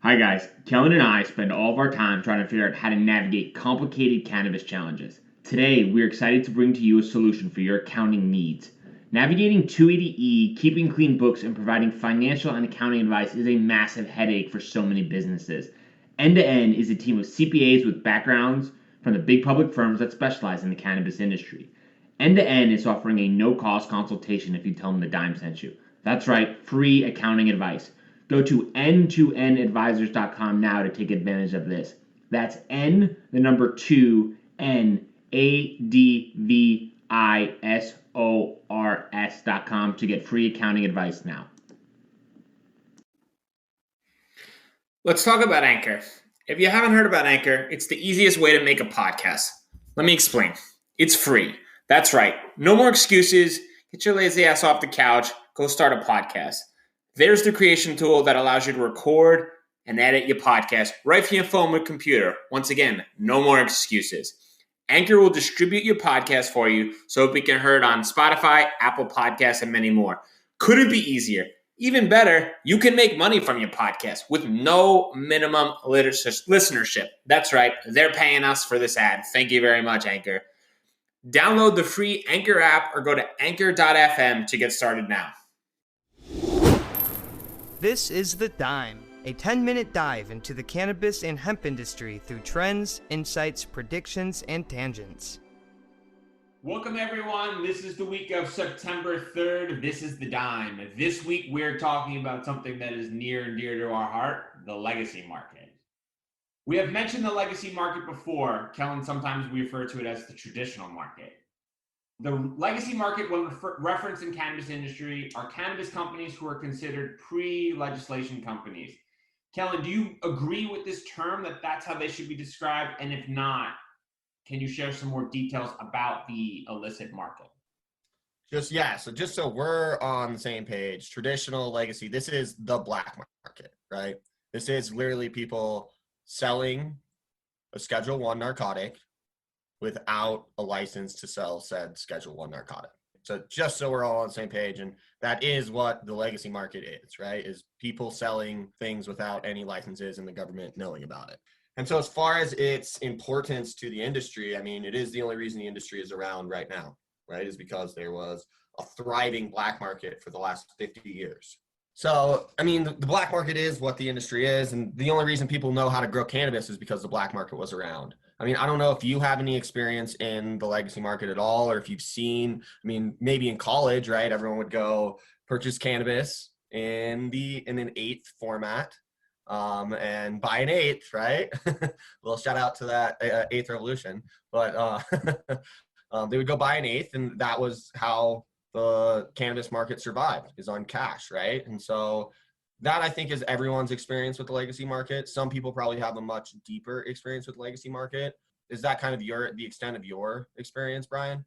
Hi guys, Kellan and I spend all of our time trying to figure out how to navigate complicated cannabis challenges. Today, we're excited to bring to you a solution for your accounting needs. Navigating 280E, keeping clean books, and providing financial and accounting advice is a massive headache for so many businesses. End to End is a team of CPAs with backgrounds from the big public firms that specialize in the cannabis industry. End to End is offering a no-cost consultation if you tell them the dime sent you. That's right, free accounting advice. Go to n2nadvisors.com now to take advantage of this. That's N, the number 2, NADVISORS.com to get free accounting advice now. Let's talk about Anchor. If you haven't heard about Anchor, it's the easiest way to make a podcast. Let me explain. It's free. That's right. No more excuses. Get your lazy ass off the couch. Go start a podcast. There's the creation tool that allows you to record and edit your podcast right from your phone or computer. Once again, no more excuses. Anchor will distribute your podcast for you so it can be heard on Spotify, Apple Podcasts, and many more. Couldn't be easier. Even better, you can make money from your podcast with no minimum listenership. That's right. They're paying us for this ad. Thank you very much, Anchor. Download the free Anchor app or go to anchor.fm to get started now. This is The Dime, a 10-minute dive into the cannabis and hemp industry through trends, insights, predictions, and tangents. Welcome, everyone. This is the week of September 3rd. This is The Dime. This week, we're talking about something that is near and dear to our heart, the legacy market. We have mentioned the legacy market before. Kellan, sometimes we refer to it as the traditional market. The legacy market, when referenced in cannabis industry, are cannabis companies who are considered pre-legislation companies. Kellan, do you agree with this term, that that's how they should be described? And if not, can you share some more details about the illicit market? Just so we're on the same page, traditional legacy, this is the black market, right? This is literally people selling a Schedule 1 narcotic without a license to sell said Schedule 1 narcotic. So just so we're all on the same page, and that is what the legacy market is, right? Is people selling things without any licenses and the government knowing about it. And so as far as its importance to the industry, I mean, it is the only reason the industry is around right now, right? Is because there was a thriving black market for the last 50 years. So, I mean, the black market is what the industry is. And the only reason people know how to grow cannabis is because the black market was around. I mean, I don't know if you have any experience in the legacy market at all, or if you've seen, I mean, maybe in college, right? Everyone would go purchase cannabis in an eighth format. And buy an eighth, right? A little shout out to that eighth revolution. But they would go buy an eighth, and that was how the cannabis market survived, is on cash, right? And so that, I think, is everyone's experience with the legacy market. Some people probably have a much deeper experience with the legacy market. Is that kind of the extent of your experience, Bryan?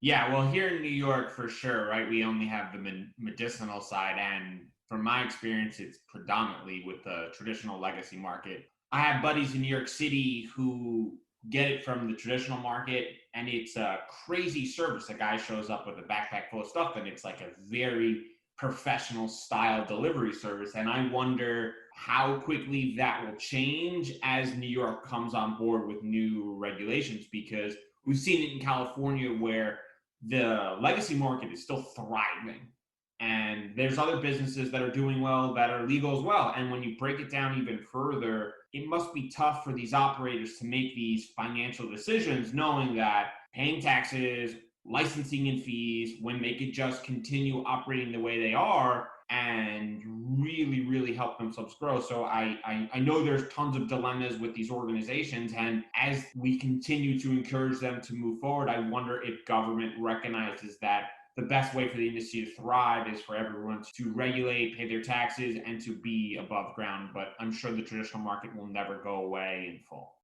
Yeah, well, here in New York, for sure, right? We only have the medicinal side, and from my experience, it's predominantly with the traditional legacy market. I have buddies in New York City who get it from the traditional market, and it's a crazy service. A guy shows up with a backpack full of stuff, and it's like a very professional style delivery service. And I wonder how quickly that will change as New York comes on board with new regulations, because we've seen it in California where the legacy market is still thriving. And there's other businesses that are doing well, that are legal as well. And when you break it down even further, it must be tough for these operators to make these financial decisions, knowing that paying taxes, licensing and fees, when they could just continue operating the way they are and really, really help themselves grow. So I know there's tons of dilemmas with these organizations. And as we continue to encourage them to move forward, I wonder if government recognizes that the best way for the industry to thrive is for everyone to regulate, pay their taxes, and to be above ground. But I'm sure the traditional market will never go away in full.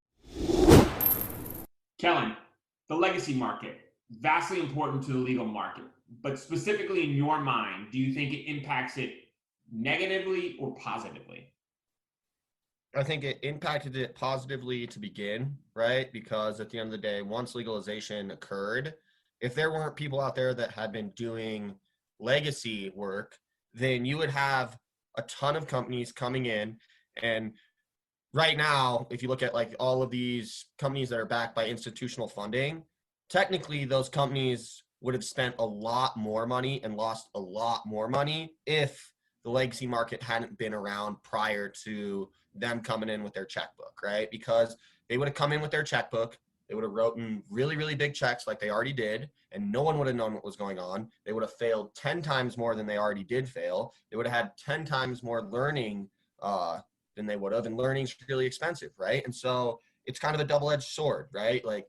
Kellan, the legacy market, vastly important to the legal market, but specifically in your mind, do you think it impacts it negatively or positively? I think it impacted it positively to begin, right? Because at the end of the day, once legalization occurred, if there weren't people out there that had been doing legacy work, then you would have a ton of companies coming in and right now, if you look at like all of these companies that are backed by institutional funding, technically those companies would have spent a lot more money and lost a lot more money if the legacy market hadn't been around prior to them coming in with their checkbook, right? Because they would have come in with their checkbook, they would have written really, really big checks like they already did, and no one would have known what was going on. They would have failed 10 times more than they already did fail. They would have had 10 times more learning than they would have, and learning's really expensive, right? And so it's kind of a double-edged sword, right? Like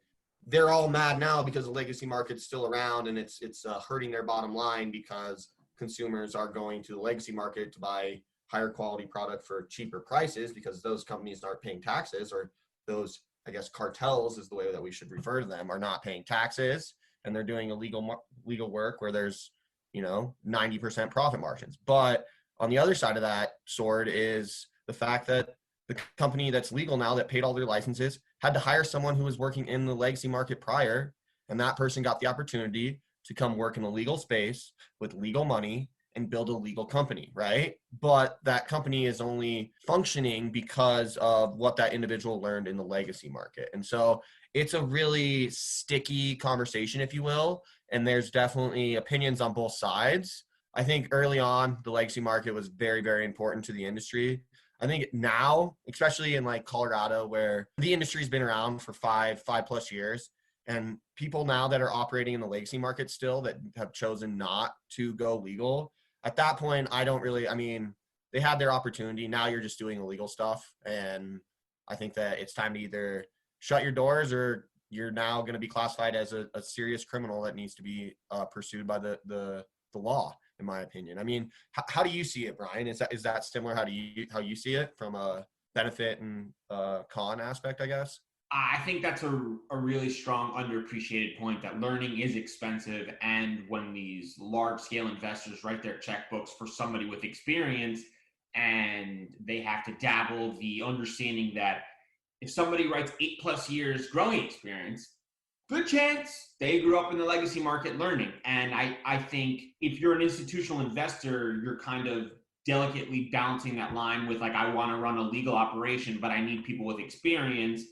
they're all mad now because the legacy market's still around and it's hurting their bottom line because consumers are going to the legacy market to buy higher quality product for cheaper prices because those companies aren't paying taxes, or those, I guess, cartels is the way that we should refer to them, are not paying taxes, and they're doing illegal work where there's 90% profit margins. But on the other side of that sword is the fact that the company that's legal now that paid all their licenses had to hire someone who was working in the legacy market prior, and that person got the opportunity to come work in a legal space with legal money and build a legal company, right? But that company is only functioning because of what that individual learned in the legacy market. And so it's a really sticky conversation, if you will, and there's definitely opinions on both sides. I think early on, the legacy market was very, very important to the industry. I think now, especially in like Colorado, where the industry's been around for five plus years, and people now that are operating in the legacy market still that have chosen not to go legal, at that point, they had their opportunity. Now you're just doing illegal stuff. And I think that it's time to either shut your doors, or you're now going to be classified as a serious criminal that needs to be pursued by the law, in my opinion. I mean, how do you see it, Bryan? Is that similar? How you see it from a benefit and con aspect, I guess? I think that's a really strong underappreciated point, that learning is expensive. And when these large scale investors write their checkbooks for somebody with experience, and they have to dabble the understanding that if somebody writes 8+ years growing experience, good chance they grew up in the legacy market learning. And I think if you're an institutional investor, you're kind of delicately balancing that line with, like, I want to run a legal operation, but I need people with experience.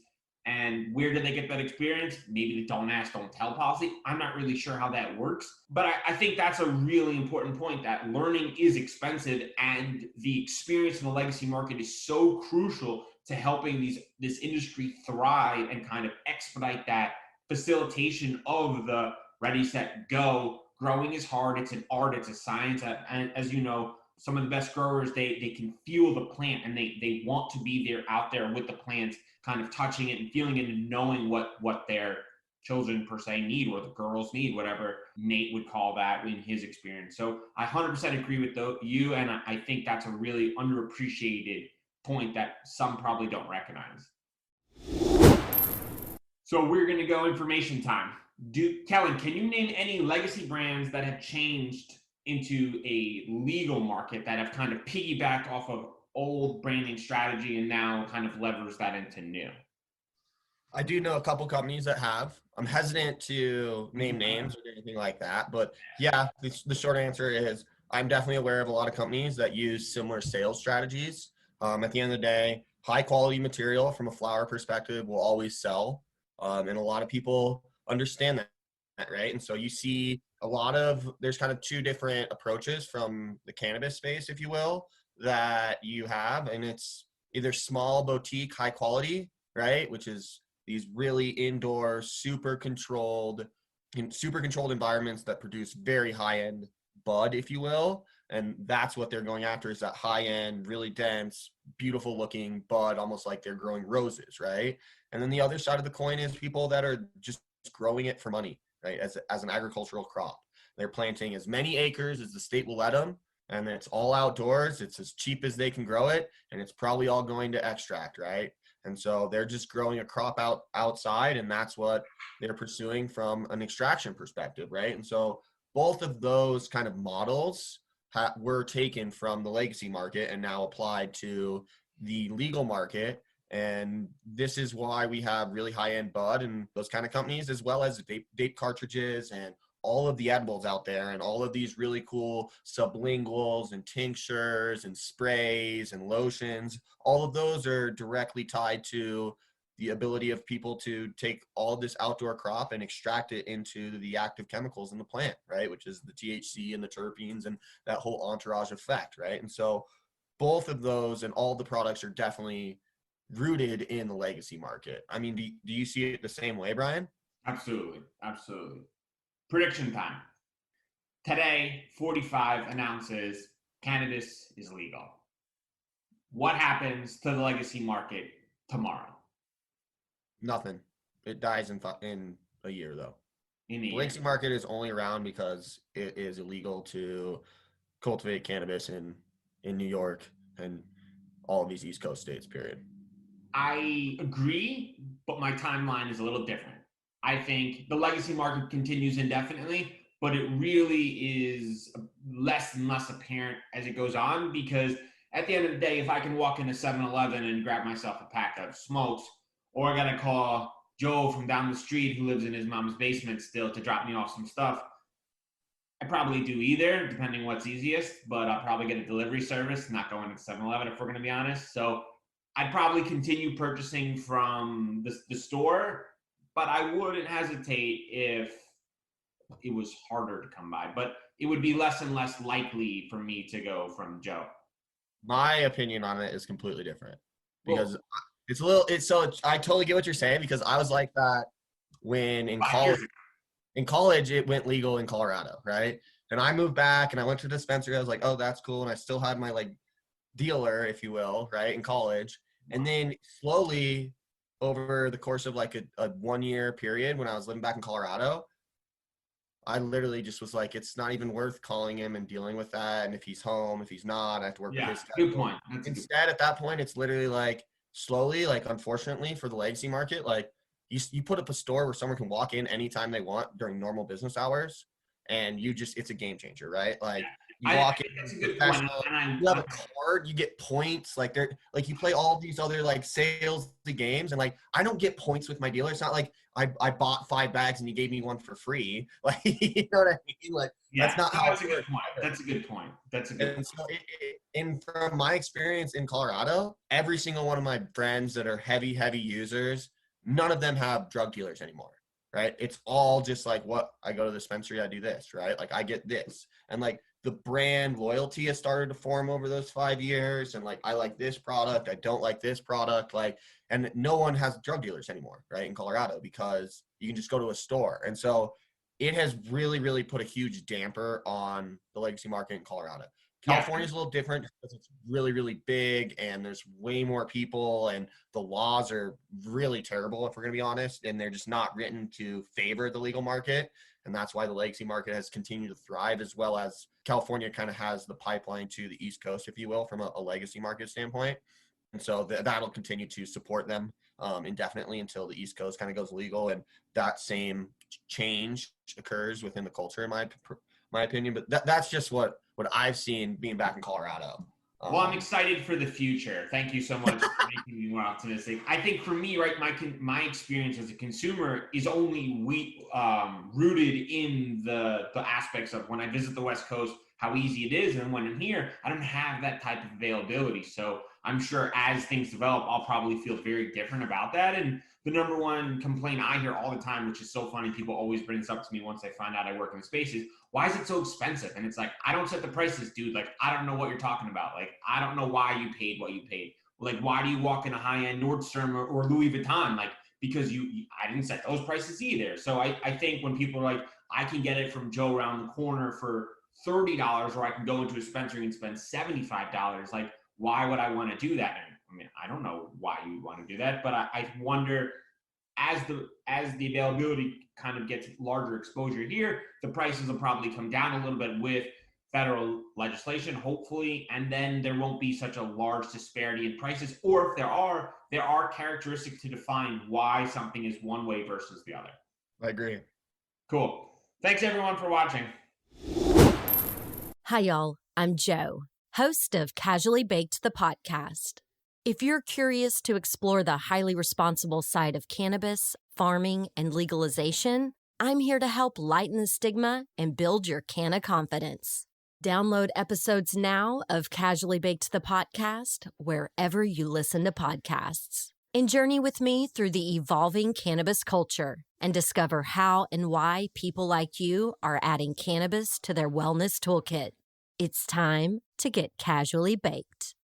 And where do they get that experience? Maybe the don't ask, don't tell policy. I'm not really sure how that works. But I think that's a really important point, that learning is expensive, and the experience in the legacy market is so crucial to helping this industry thrive and kind of expedite that facilitation of the ready, set, go. Growing is hard. It's an art. It's a science. And as you know, some of the best growers, they can feel the plant, and they want to be there, out there with the plants, kind of touching it and feeling it and knowing what their children per se need, or the girls need, whatever Nate would call that in his experience. So I 100% agree with you, and I think that's a really underappreciated point that some probably don't recognize. So we're going to go information time. Kellan, can you name any legacy brands that have changed into a legal market, that have kind of piggybacked off of old branding strategy and now kind of levers that into new? I do know a couple companies that have. I'm hesitant to name names or anything like that, but yeah, the short answer is I'm definitely aware of a lot of companies that use similar sales strategies. At the end of the day, high quality material from a flower perspective will always sell, and a lot of people understand that, right? And so you see there's kind of two different approaches from the cannabis space, if you will, that you have, and it's either small boutique high quality, right, which is these really indoor super controlled environments that produce very high end bud, if you will, and that's what they're going after, is that high end, really dense, beautiful looking bud, almost like they're growing roses, right? And then the other side of the coin is people that are just growing it for money, right, as an agricultural crop. They're planting as many acres as the state will let them, and it's all outdoors. It's as cheap as they can grow it, and it's probably all going to extract, right? And so they're just growing a crop outside, and that's what they're pursuing from an extraction perspective, right? And so both of those kind of models were taken from the legacy market and now applied to the legal market. And this is why we have really high-end bud and those kind of companies, as well as vape cartridges and all of the edibles out there and all of these really cool sublinguals and tinctures and sprays and lotions, all of those are directly tied to the ability of people to take all this outdoor crop and extract it into the active chemicals in the plant, right? Which is the THC and the terpenes and that whole entourage effect, right? And so both of those and all the products are definitely rooted in the legacy market. I mean, do you see it the same way, Bryan? Absolutely. Absolutely. Prediction time. Today, 45 announces cannabis is legal. What happens to the legacy market tomorrow? Nothing. It dies in a year, though. The legacy market is only around because it is illegal to cultivate cannabis in New York and all of these East Coast states, period. I agree, but my timeline is a little different. I think the legacy market continues indefinitely, but it really is less and less apparent as it goes on, because at the end of the day, if I can walk into 7-Eleven and grab myself a pack of smokes, or I got to call Joe from down the street who lives in his mom's basement still to drop me off some stuff, I probably do either, depending what's easiest, but I'll probably get a delivery service, not going to 7-Eleven if we're going to be honest. So I'd probably continue purchasing from the store, but I wouldn't hesitate if it was harder to come by. But it would be less and less likely for me to go from Joe. My opinion on it is completely different because I totally get what you're saying, because I was like that when in college. In college, it went legal in Colorado, right? And I moved back and I went to the dispensary. I was like, oh, that's cool. And I still had my like dealer, if you will, right, in college. And then slowly over the course of like a 1 year period when I was living back in Colorado, I literally just was like, it's not even worth calling him and dealing with that. And if he's home, if he's not, I have to work with his schedule. Good point. Instead, at that point, it's literally like slowly, like unfortunately for the legacy market, like you put up a store where someone can walk in anytime they want during normal business hours, and it's a game changer, right? Like you walk in, you have a card, you get points. Like you play all these other like sales games, and like I don't get points with my dealer. It's not like I bought 5 bags and he gave me one for free. Like you know what I mean? Like that's not how. That's a good point. That's a good point. And so and from my experience in Colorado, every single one of my friends that are heavy users, none of them have drug dealers anymore, right? It's all just like, what, I go to the dispensary, I do this, right? Like I get this. And like the brand loyalty has started to form over those 5 years. And like, I like this product, I don't like this product. Like, and no one has drug dealers anymore, right? In Colorado, because you can just go to a store. And so it has really, really put a huge damper on the legacy market in Colorado. California is a little different because it's really, really big and there's way more people, and the laws are really terrible, if we're going to be honest, and they're just not written to favor the legal market. And that's why the legacy market has continued to thrive, as well as California kind of has the pipeline to the East Coast, if you will, from a legacy market standpoint. And so that'll continue to support them indefinitely until the East Coast kind of goes legal, and that same change occurs within the culture, in my opinion. But that's just what I've seen being back in Colorado. Well, I'm excited for the future. Thank you so much for making me more optimistic. I think for me, right, my experience as a consumer is only rooted in the aspects of when I visit the West Coast, how easy it is, and when I'm here, I don't have that type of availability. So I'm sure as things develop, I'll probably feel very different about that. And the number one complaint I hear all the time, which is so funny, people always bring this up to me once they find out I work in the space, is, why is it so expensive? And it's like, I don't set the prices, dude. Like, I don't know what you're talking about. Like, I don't know why you paid what you paid. Like, why do you walk in a high-end Nordstrom or Louis Vuitton? Like, because I didn't set those prices either. So I think when people are like, I can get it from Joe around the corner for $30, or I can go into a dispensary and spend $75, like, why would I want to do that? And I mean, I don't know why you want to do that, but I wonder, as the availability kind of gets larger exposure here, the prices will probably come down a little bit with federal legislation, hopefully, and then there won't be such a large disparity in prices. Or if there are characteristics to define why something is one way versus the other. I agree. Cool. Thanks everyone for watching. Hi y'all, I'm Joe, host of Casually Baked the podcast. If you're curious to explore the highly responsible side of cannabis, farming, and legalization, I'm here to help lighten the stigma and build your canna confidence. Download episodes now of Casually Baked the podcast wherever you listen to podcasts. And journey with me through the evolving cannabis culture and discover how and why people like you are adding cannabis to their wellness toolkit. It's time to get casually baked.